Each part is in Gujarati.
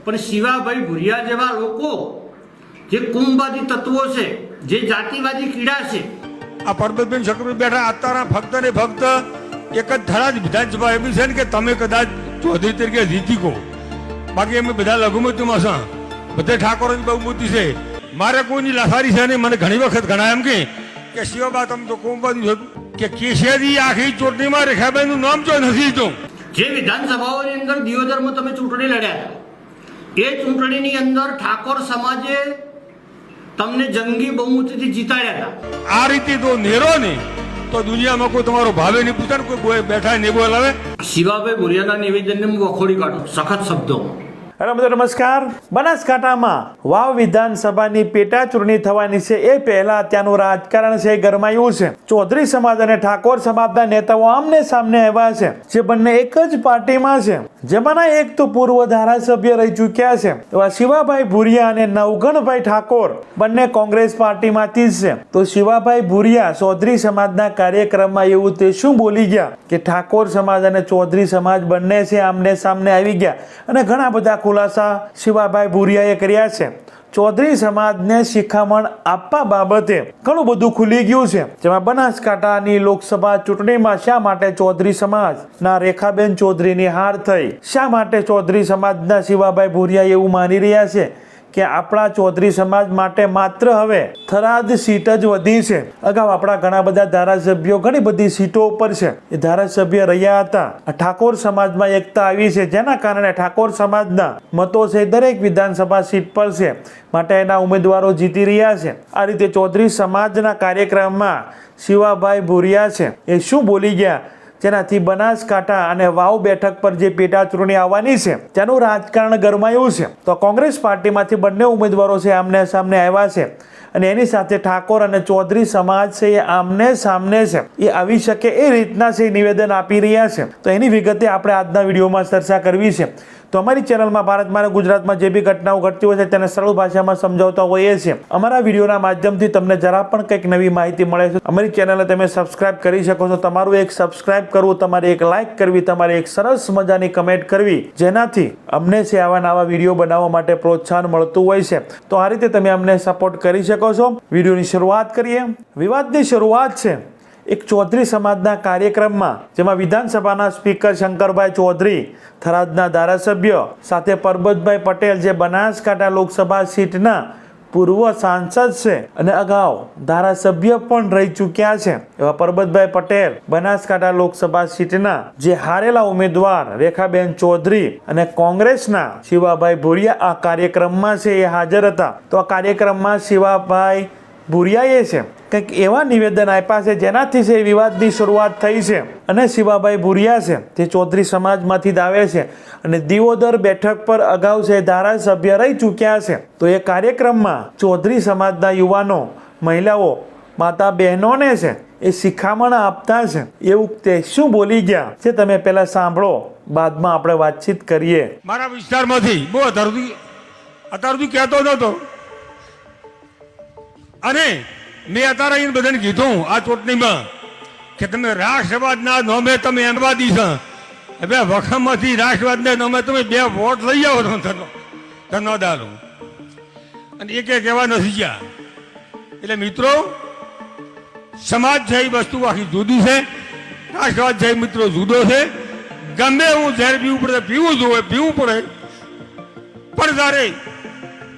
પણ શિવાભાઈ ભુરિયા જેવા લોકો જે કુંભવાદી તત્વો છે, જે જાતિવાદી કીડા છે, આ પરબતબેન શંકરભાઈ બેઠા અત્યારે ફક્ત ને ફક્ત એક જ થરા જ વિધાનસભા એવી છે ને કે તમે કદાચ ચૌધરી તરીકે જીતી ગો, બાકી અમે બધા લઘુમતીમાં છે, બધે ઠાકોરની બહુમતી છે. મારે કોઈની લાસારી છે નહીં. મને ઘણી વખત ઘણા એમ કે શિવબા તમે તો કુંભવાદી છો કે કેશિયાથી આખી ચૂંટણીમાં રેખાબેનનું નામ જો નથી તો જે વિધાનસભાઓની અંદર દિયોદરમાં તમે ચૂંટણી લડ્યા હતા, એ ચૂંટણીની અંદર ઠાકોર સમાજે તમને જંગી બહુમતીથી જીતાડ્યા હતા. આ રીતે તો નેરો ને તો દુનિયામાં કોઈ તમારો ભાવે નહીં પૂછે ને કોઈ બેઠા નહીં બોલાવે. શિવાભાઈ ભુરિયાના નિવેદનને હું વખોડી કાઢું સખત શબ્દોમાં. હેલો મિત્રો, નમસ્કાર. બનાસકાંઠામાં વાવ વિધાનસભાની પેટા ચૂંટણી થવાની છે એ પહેલા ત્યાંનું રાજકારણ છે ગરમાયું છે. ચૌધરી સમાજ અને ઠાકોર સમાજના નેતાઓ આમને સામને આવ્યા છે, જે બંને એક જ પાર્ટીમાં છે, જેમાંના એક તો પૂર્વ ધારાસભ્ય રહી ચૂક્યા છે એવા શિવાભાઈ ભુરિયા અને નવગણભાઈ ઠાકોર બંને કોંગ્રેસ પાર્ટીમાંથી જ છે. તો શિવાભાઈ ભુરિયા ચૌધરી સમાજના કાર્યક્રમમાં એવું તે શું બોલી ગયા કે ઠાકોર સમાજ અને ચૌધરી સમાજ બંને છે આમને સામને આવી ગયા અને ઘણા બધા ખુલાસા શિવાભાઈ ભુરિયાએ કર્યા છે. ચૌધરી સમાજને શિખામણ આપવા બાબતે ઘણું બધું ખુલી ગયું છે, જેમાં બનાસકાંઠાની લોકસભા ચૂંટણીમાં શા માટે ચૌધરી સમાજના રેખાબેન ચૌધરીની હાર થઈ, શા માટે ચૌધરી સમાજના શિવાભાઈ ભુરિયા એવું માની રહ્યા છે કે આપણા ચૌધરી સમાજ માટે માત્ર હવે થરાદ સીટ જ વધી છે. અગાઉ આપણા ઘણા બધા ધારાસભ્યો ઘણી બધી સીટો ઉપર છે, એ ધારાસભ્ય રહ્યા હતા. ઠાકોર સમાજમાં એકતા આવી છે, જેના કારણે ઠાકોર સમાજના મતો છે દરેક વિધાનસભા સીટ પર છે, માટે એના ઉમેદવારો જીતી રહ્યા છે. આ રીતે ચૌધરી સમાજના કાર્યક્રમમાં શિવાભાઈ ભુરિયા છે એ શું બોલી ગયા, જેનાથી બનાસકાંઠા અને વાવ બેઠક પર જે પેટા ચૂંટણી આવવાની છે તેનું રાજકારણ ગરમાયું છે. તો કોંગ્રેસ પાર્ટીમાંથી બંને ઉમેદવારો છે આમને સામને આવ્યા છે અને એની સાથે ઠાકોર અને ચૌધરી સમાજ છે એ આમને સામને છે, એ આવી શકે એ રીતના છે નિવેદન આપી રહ્યા છે. તો એની વિગતે આપણે આજના વિડીયોમાં ચર્ચા કરવી છે. તો અમારી ચેનલમાં ભારતમાં અને ગુજરાતમાં જે બી ઘટનાઓ ઘટતી હોય છે તેને સરળ ભાષામાં સમજાવતા હોઈએ છીએ. અમારા વિડીયોના માધ્યમથી તમને જરા પણ કંઈક નવી માહિતી મળે છે. અમારી ચેનલને તમે સબસ્ક્રાઇબ કરી શકો છો. તમારું એક સબસ્ક્રાઇબ કરવું, તમારે એક લાઇક કરવી, તમારે એક સરસ મજાની કમેન્ટ કરવી, જેનાથી અમને છે આવા નવા વિડીયો બનાવવા માટે પ્રોત્સાહન મળતું હોય છે. તો આ રીતે તમે અમને સપોર્ટ કરી શકો છો. વિડીયોની શરૂઆત કરીએ. વિવાદની શરૂઆત છે એક ચૌધરી સમાજના કાર્યક્રમમાં, જેમાં વિધાનસભાના સ્પીકર શંકરભાઈ ચૌધરી, થરાદના ધારાસભ્ય સાથે પરબતભાઈ પટેલ જે બનાસકાંઠા લોકસભા સીટના પૂર્વ સાંસદ છે અને અગાઉ ધારાસભ્ય પણ રહી ચૂક્યા છે એવા પરબતભાઈ પટેલ, બનાસકાંઠા લોકસભા સીટના જે હારેલા ઉમેદવાર રેખાબેન ચૌધરી અને કોંગ્રેસના શિવાભાઈ ભુરિયા આ કાર્યક્રમમાં છે એ હાજર હતા. તો આ કાર્યક્રમમાં શિવાભાઈ ભુરિયાએ છે કંઈક એવા નિવેદન આપ્યા છે જેનાથી છે વિવાદની શરૂઆત થઈ છે. અને શિવાભાઈ ભુરિયા છે તે ચૌધરી સમાજમાંથી જ આવે છે અને દિયોદર બેઠક પર અગાઉ છે ધારાસભ્ય રહી ચૂક્યા છે. તો એ કાર્યક્રમમાં ચૌધરી સમાજના યુવાનો, મહિલાઓ, માતા બહેનોને છે એ શિખામણ આપતા છે. એવું તે શું બોલી ગયા છે તમે પહેલા સાંભળો, બાદમાં આપણે વાતચીત કરીએ. મારા વિસ્તારમાંથી બહુ અત્યાર સુધી કહેતો નતો અને મેં અત્યારે અહીં બધાને કીધું આ ચૂંટણીમાં કે તમે રાષ્ટ્રવાદના નોમે તમે એમવાદી છો, હવે વખમમાંથી રાષ્ટ્રવાદના નોમે તમે 2 વોટ લઈ જાઓ તો ન દાલો અને એક કહેવા નથી ગયા. એટલે મિત્રો, સમાજ છે એ વસ્તુ આખી જુદી છે, રાષ્ટ્રવાદ છે મિત્રો જુદો છે. ગમે હું જ્યારે પીવું પડે પીવું જોઈએ, પીવું પડે, પણ જ્યારે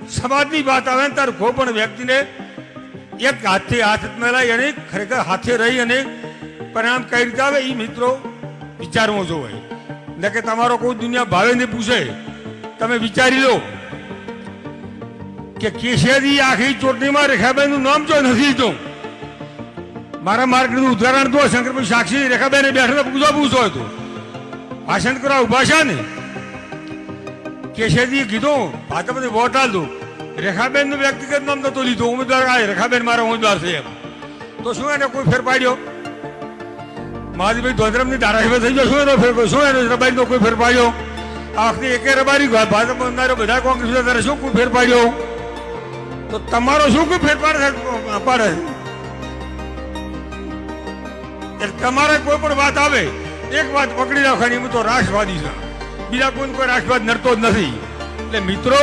સમાજની વાત આવે ને ત્યારે કોઈ પણ વ્યક્તિને એક હાથથી હાથ મેળાય અને ખરેખર હાથે રહી અને પરિણામ કઈ રીતે આવે એ મિત્રો વિચારવું જોઈએ. એટલે કે તમારો કોઈ દુનિયા ભાવે નહીં પૂછે, તમે વિચારી લો કે કેશિયાથી આખી ચૂંટણીમાં રેખાબેનનું નામ જો નથી તો મારા માર્ગનું ઉદાહરણ દો. શંકરભાઈ સાક્ષી રેખાબેને બેઠા પૂછો હતું, ભાષણ કરવા ઉભા છે ને, કેશિયાથી કીધું આ તો બધી વોટ આલ દો. રેખાબેન નું વ્યક્તિગત નામ નતો લીધું, ઉમેદવાર આ રેખાબેન મારા ઉમેદવાર છે એમ. તો શું એને કોઈ ફેર પાડ્યો? મહાદેવભાઈ ધોધરમ ની ધારાસભ્ય થઈ ગયો, શું એનો ફેર? શું એનો રબારી નો કોઈ ફેર પાડ્યો? આ વખતે એકે રબારી ભાજપ બધા કોંગ્રેસ શું કોઈ ફેર પાડ્યો? તો તમારો શું કોઈ ફેરફાર પાડે? એટલે તમારે કોઈ પણ વાત આવે એક વાત પકડી રાખવાની, હું તો રાષ્ટ્રવાદી છું, બીજા કોઈ રાષ્ટ્રવાદ નડતો જ નથી. એટલે મિત્રો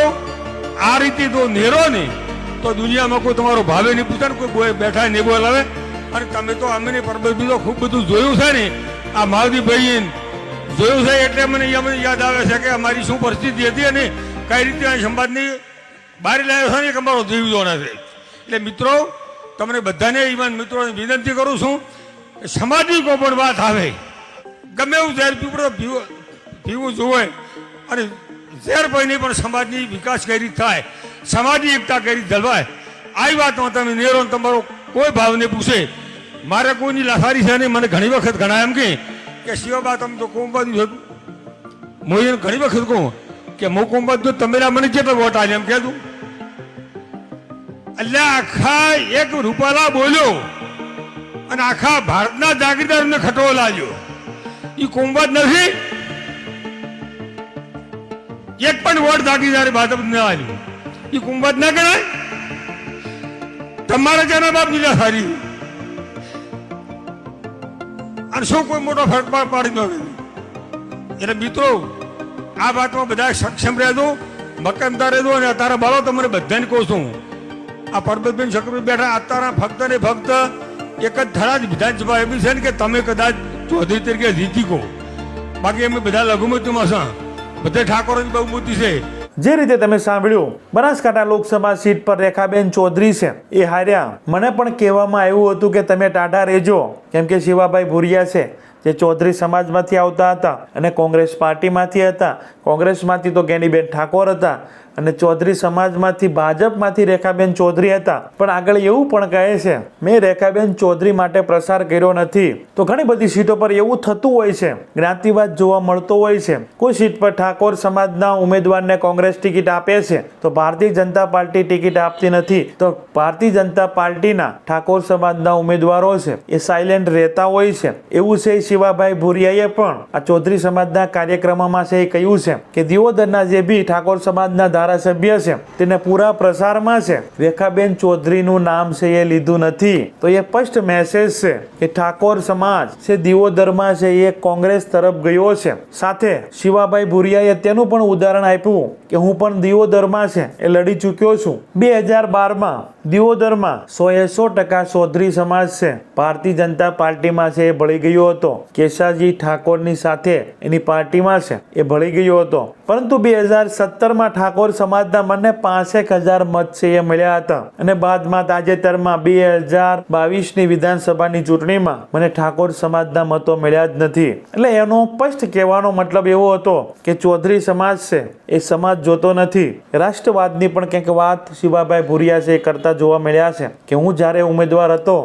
આ રીતે તો નેરો ને તો દુનિયામાં કોઈ તમારો ભાવે નહીં પૂછે ને કોઈ બેઠા નહીં બોલાવે. અને તમે તો અમે પરબત બીજો ખૂબ બધું જોયું છે ને આ માવજીભાઈ જોયું છે એટલે મને યાદ આવે છે કે અમારી શું પરિસ્થિતિ હતી અને કઈ રીતે આ સમાજની બહાર લાવ્યો છે ને કે અમારો જીવ જોના છે. એટલે મિત્રો તમને બધાને ઈમાન મિત્રોને વિનંતી કરું છું કે સમાજની કોઈ પણ વાત આવે ગમે એવું ઝેર પીવું જોવે અને ઝેર પીને પણ સમાજની વિકાસ કઈ રીતે થાય, સમાજની એકતા કઈ રીતે જળવાય, આવી વાતમાં તમે નેરો તમારો કોઈ ભાવને પૂછે. મારે કોઈની લાસારી છે નહીં. મને ઘણી વખત ઘણા એમ કે શિવાબા તમે તો કોમબાદ હું એને ઘણી વખત કહું કે હું કોમબાદ તો તમે મને કેટલો વોટ આવે એમ કહેતું. એટલે આખા એક રૂપાલા બોલ્યો અને આખા ભારતના જાગીરદારોને ખટવો લાગ્યો. એ કોમબાદ નથી. એક પણ વોટ જાગીરદારે ભાજપ ના આવ્યું. એ કોમબાદ ના ગણાય. તમારા જેના બાપ બીજા સારી અને શું કોઈ મોટો ફરક પાડી દો. એટલે મિત્રો આ વાતમાં બધા સક્ષમ રહેજો, મક્કમતા રહેજો. અને તારા બાળો તમને બધાને કહું છું આ પરબતબેન શકરભાઈ બેઠા અત્યારે ફક્ત ને ફક્ત એક જ થરા જ વિધાનસભા એવી છે ને કે તમે કદાચ ચૌધરી તરીકે જીતી કહો. બાકી અમે બધા લઘુમતીમાં છે, બધા ઠાકોરની બહુ મોટી છે. જે રીતે તમે સાંભળ્યું બનાસકાંઠા લોકસભા સીટ પર રેખાબેન ચૌધરી છે એ હાર્યા. મને પણ કહેવામાં આવ્યું હતું કે તમે ટાઢા રહેજો કેમ કે શિવાભાઈ ભુરિયા છે જે ચૌધરી સમાજમાંથી આવતા હતા અને કોંગ્રેસ પાર્ટીમાંથી હતા. કોંગ્રેસમાંથી તો ગેનીબેન ઠાકોર હતા અને ચૌધરી સમાજમાંથી ભાજપમાંથી રેખાબેન ચૌધરી હતા. પણ આગળ એવું પણ કહે છે મેં રેખાબેન ચૌધરી માટે પ્રસાર કર્યો નથી. તો ઘણી બધી સીટો પર એવું થતું હોય છે, જ્ઞાતિવાદ જોવા મળતો હોય છે. કોઈ સીટ પર ઠાકોર સમાજના ઉમેદવારને કોંગ્રેસ ટિકિટ આપે છે તો ભારતીય જનતા પાર્ટી ટિકિટ આપતી નથી. તો ભારતીય જનતા પાર્ટીના ઠાકોર સમાજના ઉમેદવારો છે એ સાયલેન્ટ રહેતા હોય છે. એવું છે શિવાભાઈ ભુરિયાએ પણ આ ચૌધરી સમાજના કાર્યક્રમમાં છે એ કહ્યું છે કે દિયોદરના જે બી ઠાકોર સમાજના ધારાસભ્ય છે તેને પૂરા પ્રસારમાં છે રેખાબેન ચૌધરીનું નામ છે એ લીધું નથી. તો એ સ્પષ્ટ મેસેજ છે કે ઠાકોર સમાજ છે દિયોદરમાં છે એ કોંગ્રેસ તરફ ગયો છે. સાથે શિવાભાઈ ભુરિયાએ તેનું પણ ઉદાહરણ આપ્યું કે હું પણ દિયોદરમાં છે એ લડી ચૂક્યો છું. 2012માં દિયોદરમાં 100% ચૌધરી સમાજ છે ભારતીય જનતા પાર્ટીમાં છે એ ભળી ગયો હતો. કેશાજી ઠાકોરની સાથે એની પાર્ટીમાં છે એ ભળી ગયો હતો. પરંતુ 2017માં ઠાકોર સમાજના મને 65,000 મત છે એ મળ્યા હતા અને બાદમાં તાજેતરમાં 2022ની વિધાનસભાની ચૂંટણીમાં મને ઠાકોર સમાજના મતો મળ્યા જ નથી. એટલે એનો સ્પષ્ટ કહેવાનો મતલબ એવો હતો કે ચૌધરી સમાજ છે એ સમાજ જોતો નથી. રાષ્ટ્રવાદની પણ કંઈક વાત શિવાભાઈ ભુરિયા છે એ કરતા જોવા મળ્યા છે કે હું જ્યારે ઉમેદવાર હતો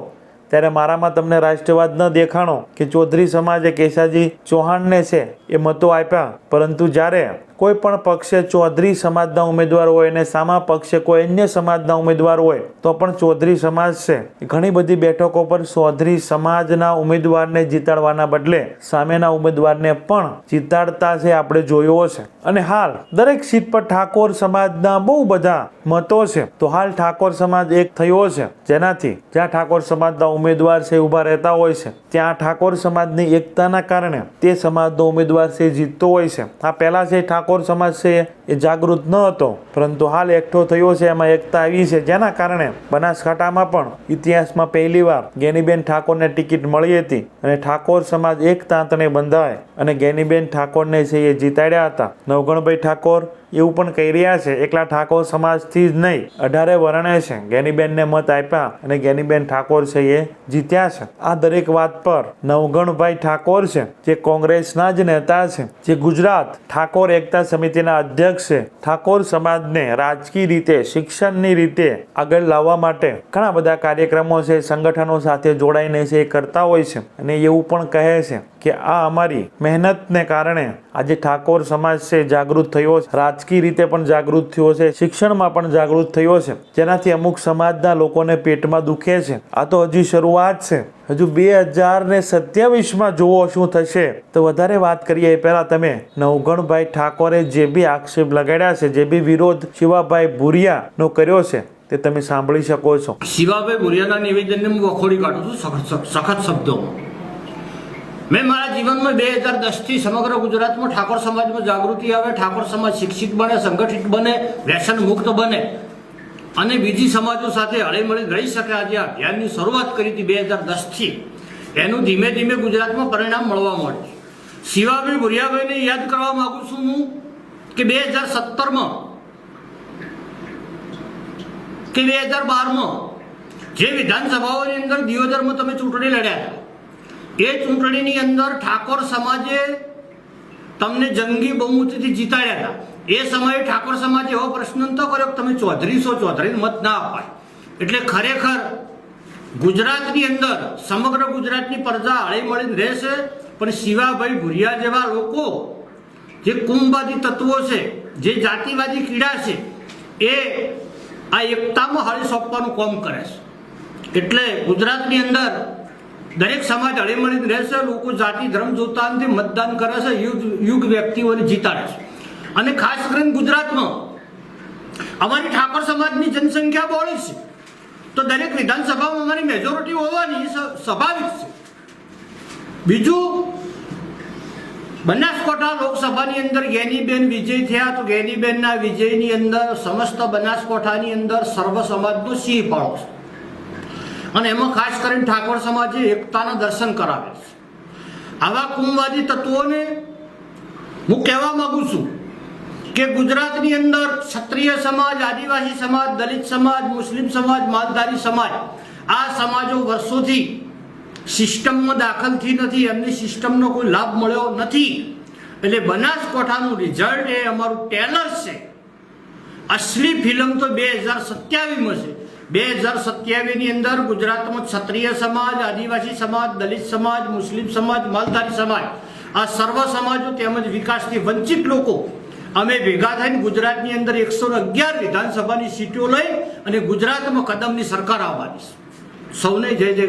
ત્યારે મારામાં તમને રાષ્ટ્રવાદ ન દેખાણો કે ચૌધરી સમાજે કેશાજી ચૌહાણને છે એ મતો આપ્યા. પરંતુ જ્યારે કોઈ પણ પક્ષે ચૌધરી સમાજના ઉમેદવાર હોય અને સામા પક્ષે કોઈ અન્ય સમાજના ઉમેદવાર હોય તો પણ ચૌધરી સમાજ છે ઘણી બધી બેઠકો પર ચૌધરી સમાજના ઉમેદવારને જીતાડવાના બદલે સામેના ઉમેદવારને પણ જીતાડતા છે આપણે જોયો છે. અને હાલ દરેક સીટ પર ઠાકોર સમાજના બહુ બધા મતો છે. તો હાલ ઠાકોર સમાજ એક થયો છે જેનાથી જ્યાં ઠાકોર સમાજના ઉમેદવાર છે ઊભા રહેતા હોય છે ત્યાં ઠાકોર સમાજની એકતાના કારણે તે સમાજનો ઉમેદવાર છે જીતતો હોય છે. આ પહેલા છે ઠાકોર સમાજ છે એ જાગૃત ન હતો પરંતુ હાલ એકઠો થયો છે, એમાં એકતા આવી છે જેના કારણે બનાસકાંઠામાં પણ ઇતિહાસમાં પહેલીવાર ગેનીબેન ઠાકોરને ટિકિટ મળી હતી અને ઠાકોર સમાજ એક તાંતણે બંધાય અને ગેનીબેન ઠાકોરને છે એ જીતાડ્યા હતા. નવગણભાઈ ઠાકોર એવું પણ કહી રહ્યા છે એકલા ઠાકોર સમાજથી જ નહીં 18 વર્ણે છે ગેનીબેનને મત આપ્યા અને ગેનીબેન ઠાકોર છે એ જીત્યા છે. આ દરેક વાત પર નવગણભાઈ ઠાકોર છે જે કોંગ્રેસના જ નેતા છે, જે ગુજરાત ઠાકોર એકતા સમિતિના અધ્યક્ષ છે, ઠાકોર સમાજને રાજકીય રીતે શિક્ષણની રીતે આગળ લાવવા માટે ઘણા બધા કાર્યક્રમો છે સંગઠનો સાથે જોડાઈને છે એ કરતા હોય છે. અને એવું પણ કહે છે કે આ અમારી મહેનતને કારણે આજે ઠાકોર સમાજ છે જાગૃત થયો છે, રાજકીય રીતે પણ જાગૃત થયો છે, શિક્ષણમાં પણ જાગૃત થયો છે, જેનાથી અમુક સમાજના લોકોને પેટમાં દુખે છે. આ તો હજી શરૂઆત છે. હજુ 2027માં જુઓ શું થશે. તો વધારે વાત કરીએ એ પહેલા તમે નવગણભાઈ ઠાકોરે જે બી આક્ષેપ લગાડ્યા છે, જે બી વિરોધ શિવાભાઈ ભુરિયાનો કર્યો છે તે તમે સાંભળી શકો છો. શિવાભાઈ ભુરિયાના નિવેદનને હું વખોડી કાઢું છું સખત શબ્દો. મેં મારા જીવનમાં 2010થી સમગ્ર ગુજરાતમાં ઠાકોર સમાજમાં જાગૃતિ આવે, ઠાકોર સમાજ શિક્ષિત બને, સંગઠિત બને, વ્યસન મુક્ત બને અને બીજી સમાજો સાથે હળીમળી રહી શકે. આજે અભિયાનની શરૂઆત કરી હતી 2010થી. એનું ધીમે ધીમે ગુજરાતમાં પરિણામ મળવા માંડ્યું. શિવાભાઈ ભુરિયાભાઈને યાદ કરવા માંગુ છું હું કે 2017માં કે 2012માં જે વિધાનસભાઓની અંદર દિયોદરમાં તમે ચૂંટણી લડ્યા હતા, એ ચૂંટણીની અંદર ઠાકોર સમાજે તમને જંગી બહુમતીથી જીતાડ્યા હતા. એ સમયે ઠાકોર સમાજે એવો પ્રશ્ન નતો કર્યો કે તમે ચૌધરી મત ના અપાય. એટલે ખરેખર ગુજરાતની અંદર સમગ્ર ગુજરાતની પ્રજા હળી મળીને રહેશે, પણ શિવાભાઈ ભુરિયા જેવા લોકો, જે કુંભવાદી તત્વો છે, જે જાતિવાદી કીડા છે, એ આ એકતામાં હળી સોંપવાનું કામ કરે છે. એટલે ગુજરાતની અંદર દરેક સમાજ હળી મળીને રહેશે. લોકો જાતિ ધર્મ જોતા નથી, મતદાન કરે છે, યુગ વ્યક્તિઓને જીતાડે છે. અને ખાસ કરીને ગુજરાતમાં અમારી ઠાકોર સમાજની જનસંખ્યા બહોળી છે, તો દરેક વિધાનસભામાં અમારી મેજોરિટી હોવાની સ્વાભાવિક છે. બીજું, બનાસકાંઠા લોકસભાની અંદર જ્ઞાનીબેન વિજય થયા, તો જ્ઞાનીબેનના વિજયની અંદર સમસ્ત બનાસકાંઠાની અંદર સર્વ સમાજનો સિંહ ફાળો છે. અને એમાં ખાસ કરીને ઠાકોર સમાજે એકતાના દર્શન કરાવે છે. આવા કુંભવાદી તત્વોને હું કહેવા માંગુ છું કે ગુજરાતની અંદર ક્ષત્રિય સમાજ, આદિવાસી સમાજ, દલિત સમાજ, મુસ્લિમ સમાજ, માલધારી સમાજ, આ સમાજો વર્ષોથી સિસ્ટમમાં દાખલથી નથી, એમની સિસ્ટમનો કોઈ લાભ મળ્યો નથી. એટલે બનાસકાંઠાનું રિઝલ્ટ એ અમારું ટેલર છે. અસલી ફિલ્મ તો 2027માં છે. 2027ની અંદર ગુજરાતમાં ક્ષત્રિય સમાજ, આદિવાસી સમાજ, દલિત સમાજ, મુસ્લિમ સમાજ, માલધારી સમાજ, આ સર્વ સમાજો તેમજ વિકાસથી વંચિત લોકો અમે ભેગા થઈને ગુજરાતની અંદર 111 વિધાનસભાની સીટો લઈ અને ગુજરાતમાં કદમની સરકાર આવવાની છે. સૌને જય જય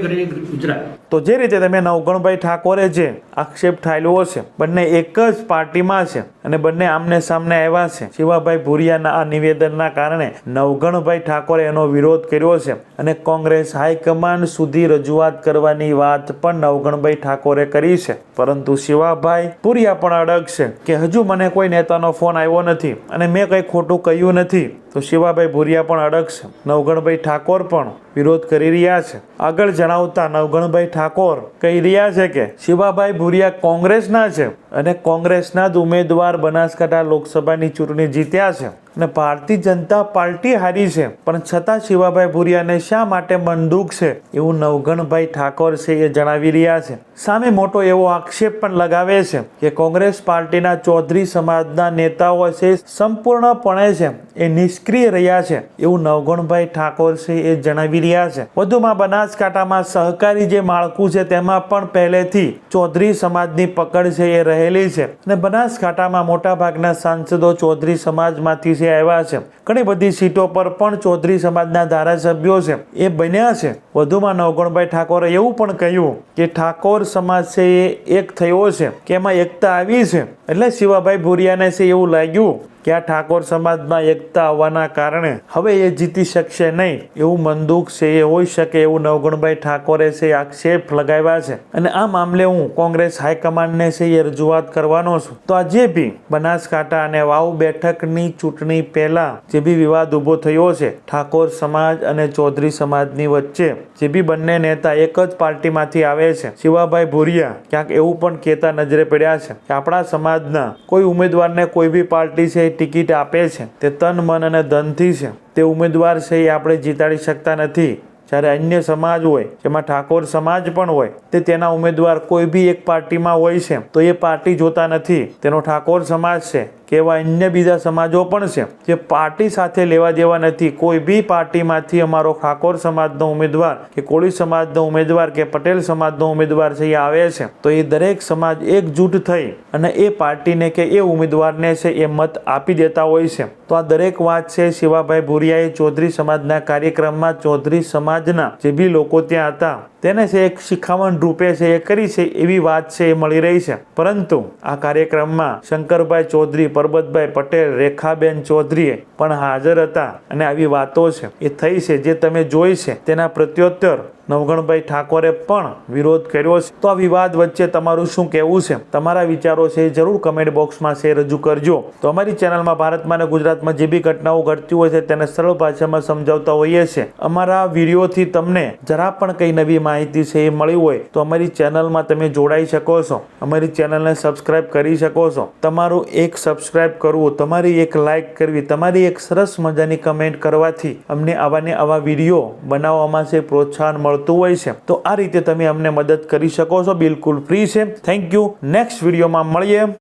ગુજરાત. તો જે રીતે તમે નવગણભાઈ ઠાકોરે જે આક્ષેપ થયેલો છે, બંને એક જ પાર્ટીમાં છે અને બંને આમને સામને આવ્યા છે. શિવાભાઈ ભુરિયાના આ નિવેદનના કારણે નવગણભાઈ ઠાકોરે એનો વિરોધ કર્યો છે અને કોંગ્રેસ હાઈકમાન્ડ સુધી રજૂઆત કરવાની વાત પણ નવગણભાઈ ઠાકોરે કરી છે. પરંતુ શિવાભાઈ ભુરિયા પણ અડગ છે કે હજુ મને કોઈ નેતાનો ફોન આવ્યો નથી અને મેં કંઈ ખોટું કહ્યું નથી. તો શિવાભાઈ ભુરિયા પણ અડગ છે. નવગણભાઈ ઠાકોર પણ વિરોધ કરી રહ્યા છે. આગળ જણાવતા નવગણભાઈ ઠાકોર કહી રહ્યા છે કે શિવાભાઈ ભુરિયા કોંગ્રેસના છે અને કોંગ્રેસના જ ઉમેદવાર બનાસકાંઠા લોકસભાની ચૂંટણી જીત્યા છે અને ભારતીય જનતા પાર્ટી હારી છે, પણ છતાં શિવાભાઈ ભુરિયાને શા માટે મન દુઃખ છે એવું નવગણભાઈ ઠાકોર છે એ જણાવી રહ્યા છે. સામે મોટો એવો આક્ષેપ પણ લગાવે છે કે કોંગ્રેસ પાર્ટીના ચૌધરી સમાજના નેતાઓ છે સંપૂર્ણપણે છે એ નિષ્ક્રિય રહ્યા છે એવું નવગણભાઈ ઠાકોર છે એ જણાવી રહ્યા છે. વધુમાં બનાસકાંઠામાં સહકારી જે માળખું છે તેમાં પણ પહેલેથી ચૌધરી સમાજની પકડ છે એ રહેલી છે અને બનાસકાંઠામાં મોટાભાગના સાંસદો ચૌધરી સમાજમાંથી છે આવ્યા છે. ઘણી બધી સીટો પર પણ ચૌધરી સમાજના ધારાસભ્યો છે એ બન્યા છે. વધુમાં નવગણભાઈ ઠાકોરે એવું પણ કહ્યું કે ઠાકોર સમાજ છે એ એક થયો છે કે એમાં એકતા આવી છે. એટલે શિવાભાઈ ભુરિયાને છે એવું લાગ્યું કે આ ઠાકોર સમાજમાં એકતા આવવાના કારણે હવે એ જીતી શકશે નહીં એવું મનદુખ છે એ હોઈ શકે એવું નવગણભાઈ ઠાકોરે છે આક્ષેપ લગાવ્યા છે. અને આ મામલે હું કોંગ્રેસ હાઈકમાન્ડને છે એ રજૂઆત કરવાનો છું. તો આજે બી બનાસકાંઠા અને વાવ બેઠકની ચૂંટણી પહેલા જે બી વિવાદ ઊભો થયો છે ઠાકોર સમાજ અને ચૌધરી સમાજની વચ્ચે, જે બી બંને નેતા એક જ પાર્ટીમાંથી આવે છે, શિવાભાઈ ભુરિયા ક્યાંક એવું પણ કહેતા નજરે પડ્યા છે કે આપણા સમાજના કોઈ ઉમેદવારને કોઈ બી પાર્ટી છે ટિકિટ આપે છે તે તન મન અને ધનથી છે, તે ઉમેદવાર છે એ આપણે જીતાડી શકતા નથી. જ્યારે અન્ય સમાજ હોય જેમાં ઠાકોર સમાજ પણ હોય તે તેના ઉમેદવાર કોઈ બી એક પાર્ટીમાં હોય છે તો એ પાર્ટી જોતા નથી. તેનો ઠાકોર સમાજ છે કે એવા અન્ય બીજા સમાજો પણ છે જે પાર્ટી સાથે લેવા દેવા નથી. કોઈ બી પાર્ટીમાંથી અમારો ઠાકોર સમાજનો ઉમેદવાર કે કોળી સમાજનો ઉમેદવાર કે પટેલ સમાજનો ઉમેદવાર છે એ આવે છે તો એ દરેક સમાજ એકજૂટ થઈ અને એ પાર્ટીને કે એ ઉમેદવારને છે એ મત આપી દેતા હોય છે. તો આ દરેક વાત છે શિવાભાઈ ભુરિયાએ ચૌધરી સમાજના કાર્યક્રમમાં ચૌધરી સમાજના જે બી લોકો ત્યાં હતા તેને છે એક શિખામણ રૂપે છે એ કરી છે એવી વાત છે એ મળી રહી છે. પરંતુ આ કાર્યક્રમમાં શંકરભાઈ ચૌધરી, પરબતભાઈ પટેલ, રેખાબેન ચૌધરીએ પણ હાજર હતા અને આવી વાતો છે એ થઈ છે જે તમે જોઈ છે તેના પ્રત્યુત્તર નવઘણભાઈ ઠાકોરે પણ વિરોધ કર્યો છે. તો આ વિવાદ વચ્ચે તમારું શું કહેવું છે? તમારા વિચારો છે એ જરૂર કમેન્ટ બોક્સમાં છે રજૂ કરજો. તો અમારી ચેનલમાં ભારતમાં અને ગુજરાતમાં જે બી ઘટનાઓ ઘટતી હોય છે તેને સરળ ભાષામાં સમજાવતા હોઈએ છીએ. અમારા વિડીયોથી તમને જરા પણ કઈ નવી માહિતી છે એ મળી હોય તો અમારી ચેનલમાં તમે જોડાઈ શકો છો, અમારી ચેનલને સબસ્ક્રાઇબ કરી શકો છો. તમારું એક સબસ્ક્રાઇબ કરવું, તમારી એક લાઇક કરવી, તમારી એક સરસ મજાની કમેન્ટ કરવાથી અમને આવા ને આવા વિડીયો બનાવવામાં છે પ્રોત્સાહન મળતું હોય છે. તો આ રીતે તમે અમને મદદ કરી શકો છો, બિલકુલ ફ્રી છે. Thank you. નેક્સ્ટ વિડીયોમાં મળીએ.